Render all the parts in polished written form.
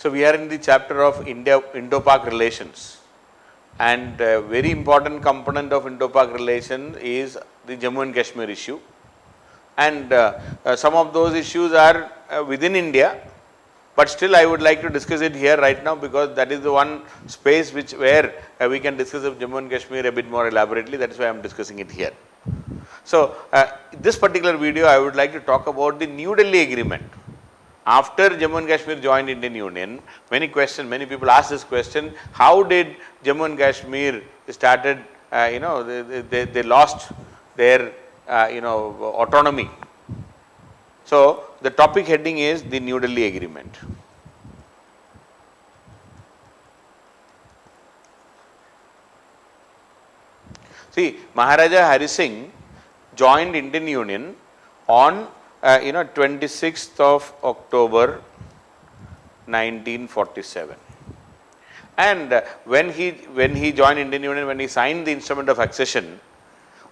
So, we are in the chapter of Indo-Pak relations, and very important component of Indo-Pak relation is the Jammu and Kashmir issue, and some of those issues are within India, but still I would like to discuss it here right now, because that is the one space where we can discuss of Jammu and Kashmir a bit more elaborately. That is why I am discussing it here. So, this particular video I would like to talk about the New Delhi agreement. After Jammu and Kashmir joined Indian Union, many people ask this question: how did Jammu and Kashmir started? They lost their autonomy. So, the topic heading is the New Delhi agreement. See, Maharaja Hari Singh joined Indian Union on 26th of October 1947, and when he joined Indian Union, when he signed the instrument of accession,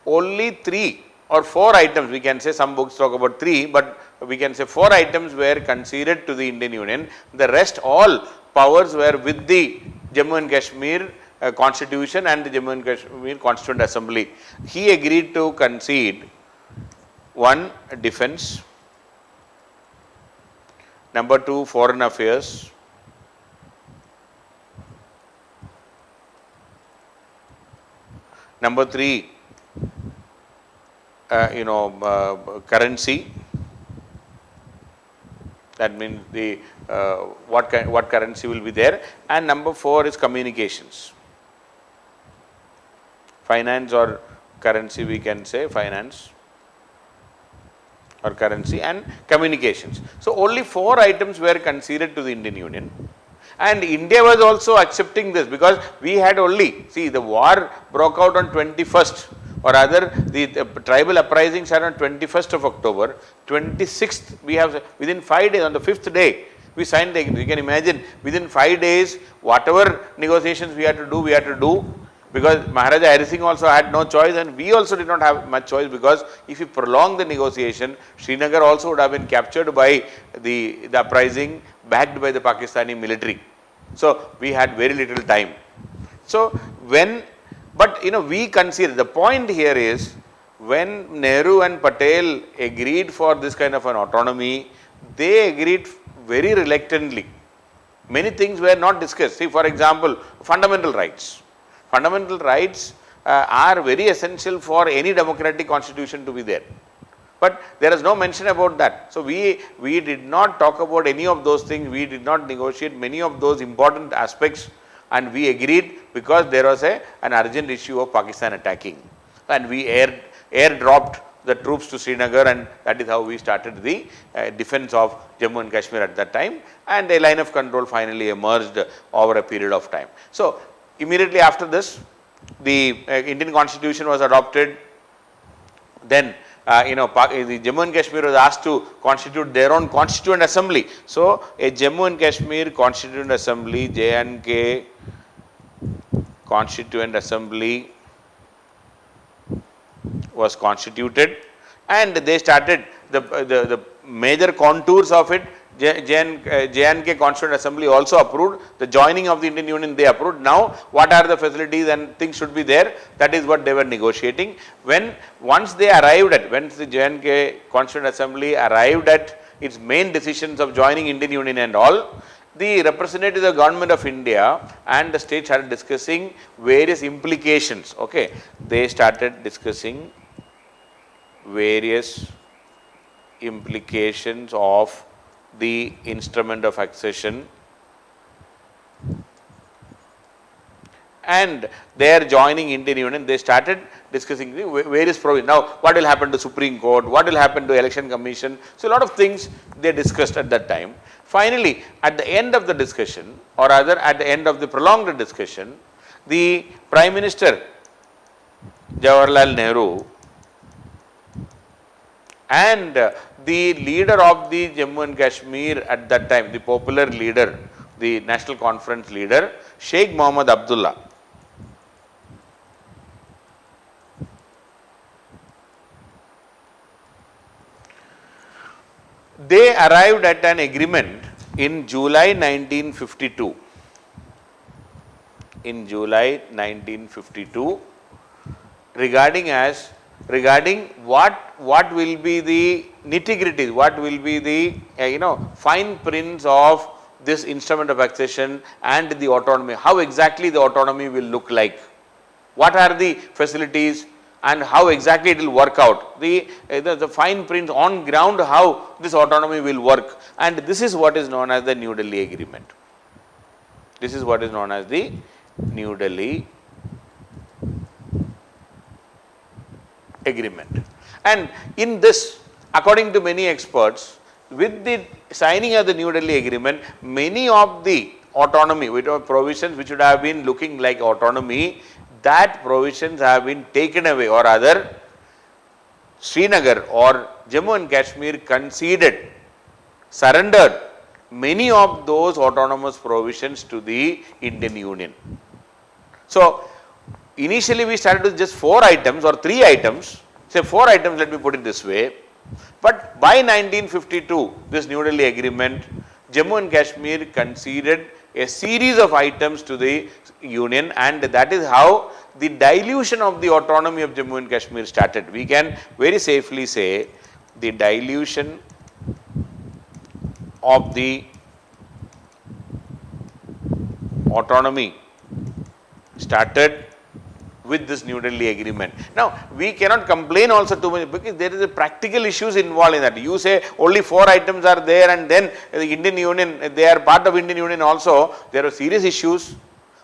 only 3 or 4 items, we can say, some books talk about 3, but we can say 4 items were conceded to the Indian Union. The rest, all powers were with the Jammu and Kashmir constitution and the Jammu and Kashmir Constituent Assembly. He agreed to concede: 1, defense; number 2, foreign affairs; number 3, currency. That means the what currency will be there, and number 4 is communications. Finance or currency, we can say finance or currency, and communications. So, only 4 items were conceded to the Indian Union, and India was also accepting this, because we had only, see, the war broke out on 21st, or rather the tribal uprisings are on 21st of October, 26th we have, within 5 days, on the 5th day we signed the agreement. You can imagine, within 5 days whatever negotiations we had to do, because Maharaja Hari Singh also had no choice, and we also did not have much choice, because if you prolong the negotiation, Srinagar also would have been captured by the uprising, backed by the Pakistani military. So, we had very little time. So, but we consider, the point here is, when Nehru and Patel agreed for this kind of an autonomy, they agreed very reluctantly. Many things were not discussed. See, for example, fundamental rights. Fundamental rights are very essential for any democratic constitution to be there, but there is no mention about that. So, we did not talk about any of those things, we did not negotiate many of those important aspects, and we agreed because there was an urgent issue of Pakistan attacking, and we airdropped the troops to Srinagar, and that is how we started the defense of Jammu and Kashmir at that time, and a line of control finally emerged over a period of time. So, immediately after this, the Indian constitution was adopted. Then the Jammu and Kashmir was asked to constitute their own constituent assembly. So, a Jammu and Kashmir constituent assembly, J&K constituent assembly, was constituted, and they started the major contours of it. J&K Constituent Assembly also approved the joining of the Indian Union. They approved. Now, what are the facilities and things should be there? That is what they were negotiating. Once they arrived at, once the J&K Constituent Assembly arrived at its main decisions of joining Indian Union and all, the representatives of the government of India and the state started discussing various implications. Okay, they started discussing various implications of the instrument of accession, and they are joining Indian Union. They started discussing the various provisions. Now, what will happen to Supreme Court? What will happen to Election Commission? So, a lot of things they discussed at that time. Finally, at the end of the discussion, or rather at the end of the prolonged discussion, the Prime Minister Jawaharlal Nehru and the leader of the Jammu and Kashmir at that time, the popular leader, the National Conference leader, Sheikh Mohammed Abdullah, they arrived at an agreement in July 1952, regarding what will be the nitty-gritties, what will be the fine prints of this instrument of accession and the autonomy, how exactly the autonomy will look like, what are the facilities and how exactly it will work out, the fine print on ground, how this autonomy will work, and this is what is known as the New Delhi Agreement. This is what is known as the New Delhi Agreement. And in this, according to many experts, with the signing of the New Delhi Agreement, many of the autonomy, provisions which would have been looking like autonomy, that provisions have been taken away, or rather Srinagar or Jammu and Kashmir conceded, surrendered many of those autonomous provisions to the Indian Union. So initially we started with just 4 items or 3 items, say 4 items, let me put it this way. But by 1952, this New Delhi Agreement, Jammu and Kashmir conceded a series of items to the Union, and that is how the dilution of the autonomy of Jammu and Kashmir started. We can very safely say the dilution of the autonomy started with this New Delhi Agreement. Now, we cannot complain also too much, because there is a practical issues involved in that. You say only 4 items are there, and then the Indian Union, they are part of Indian Union also. There are serious issues.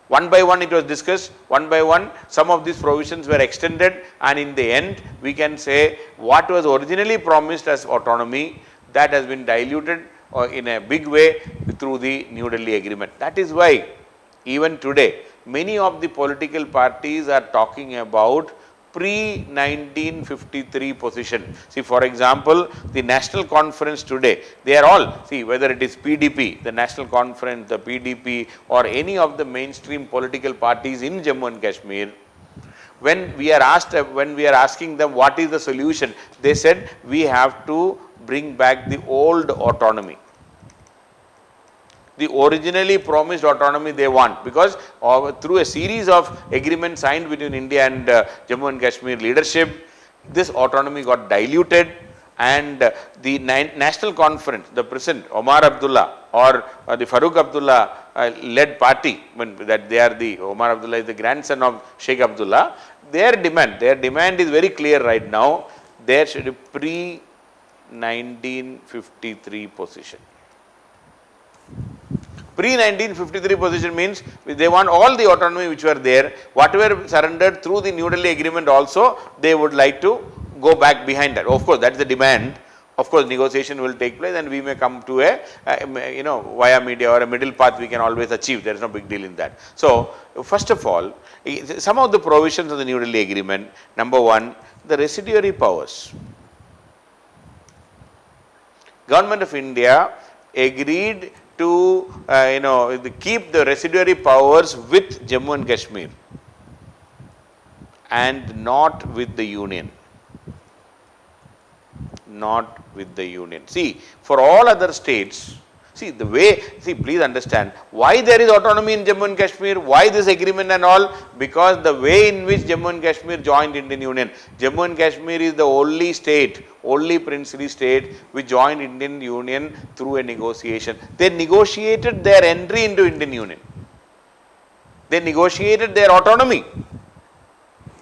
One by one it was discussed, one by one some of these provisions were extended, and in the end we can say what was originally promised as autonomy, that has been diluted in a big way through the New Delhi Agreement. That is why even today many of the political parties are talking about pre-1953 position. See, for example, the National Conference today, they are all, see, whether it is PDP, the National Conference, the PDP, or any of the mainstream political parties in Jammu and Kashmir, when we are asking them what is the solution, they said we have to bring back the old autonomy. The originally promised autonomy they want, because through a series of agreements signed between India and Jammu and Kashmir leadership, this autonomy got diluted, and the National Conference, the present Omar Abdullah or the Farooq Abdullah led party, that they are the, Omar Abdullah is the grandson of Sheikh Abdullah, their demand is very clear right now. There should be pre-1953 position. Pre-1953 position means they want all the autonomy which were there, whatever surrendered through the New Delhi Agreement also, they would like to go back behind that. Of course, that is the demand. Of course, negotiation will take place, and we may come to a via media or a middle path we can always achieve. There is no big deal in that. So, first of all, some of the provisions of the New Delhi Agreement. Number 1, the residuary powers. Government of India agreed to keep the residuary powers with Jammu and Kashmir and not with the Union. Not with the Union. See, for all other states, please understand why there is autonomy in Jammu and Kashmir, why this agreement and all, because the way in which Jammu and Kashmir joined Indian Union. Jammu and Kashmir is the only princely state which joined Indian Union through a negotiation. They negotiated their entry into Indian Union. They negotiated their autonomy.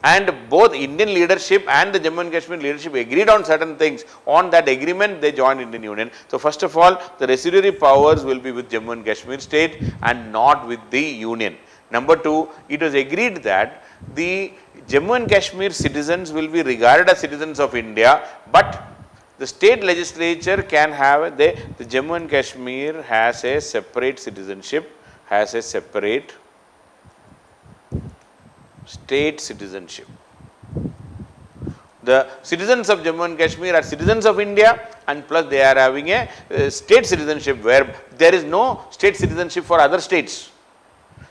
And both Indian leadership and the Jammu and Kashmir leadership agreed on certain things. On that agreement, they joined Indian Union. So, first of all, the residuary powers will be with Jammu and Kashmir state and not with the Union. Number 2, it was agreed that the Jammu and Kashmir citizens will be regarded as citizens of India, but the state legislature can have, the Jammu and Kashmir has a separate citizenship, has a separate state citizenship. The citizens of Jammu and Kashmir are citizens of India, and plus they are having a state citizenship where there is no state citizenship for other states.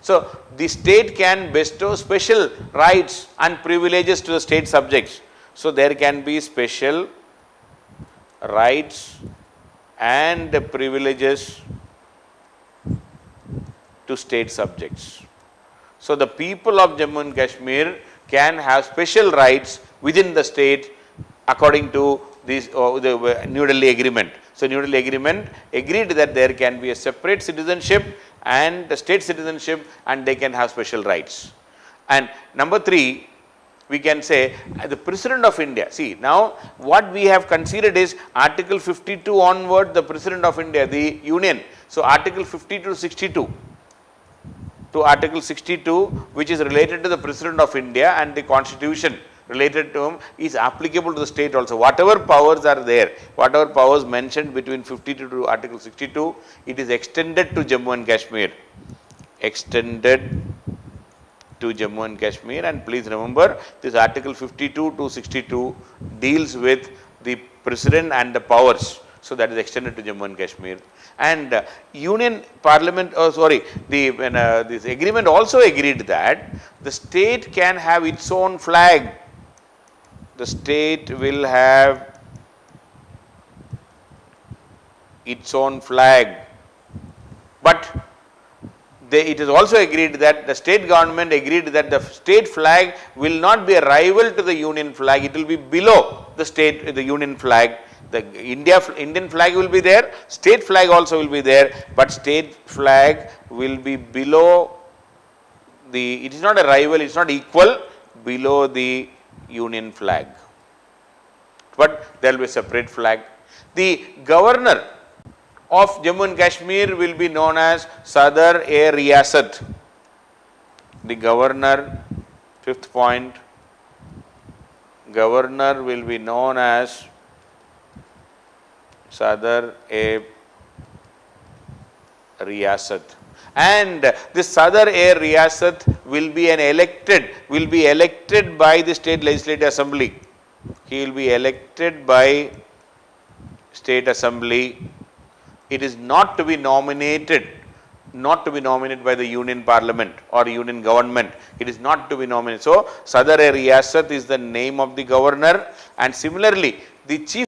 So, the state can bestow special rights and privileges to the state subjects. So, there can be special rights and privileges to state subjects. So the people of Jammu and Kashmir can have special rights within the state according to this the New Delhi Agreement. So New Delhi Agreement agreed that there can be a separate citizenship and the state citizenship, and they can have special rights. And number 3, we can say the President of India. See, now what we have considered is Article 52 onward, the President of India, the Union. So Article 52 to 62 to Article 62, which is related to the President of India, and the Constitution related to him is applicable to the state also. Whatever powers are there, whatever powers mentioned between 52 to Article 62, it is extended to Jammu and Kashmir. Extended to Jammu and Kashmir, and please remember this Article 52 to 62 deals with the President and the powers. So that is extended to Jammu and Kashmir. And Union Parliament, this agreement also agreed that the state can have its own flag. The state will have its own flag, but it is also agreed that the state government agreed that the state flag will not be a rival to the union flag. It will be below the union flag. The Indian flag will be there, state flag also will be there, but state flag will be below it is not a rival, it is not equal, below the union flag. But there will be a separate flag. The governor of Jammu and Kashmir will be known as Sadr-e-Riyasat. The governor, 5th point, governor will be known as Sadr-e-Riyasat. And this Sadr-e-Riyasat will be elected by the state legislative assembly. He will be elected by state assembly. It is not to be nominated by the union parliament or union government. It is not to be nominated. So Sadr-e-Riyasat is the name of the governor, and similarly the chief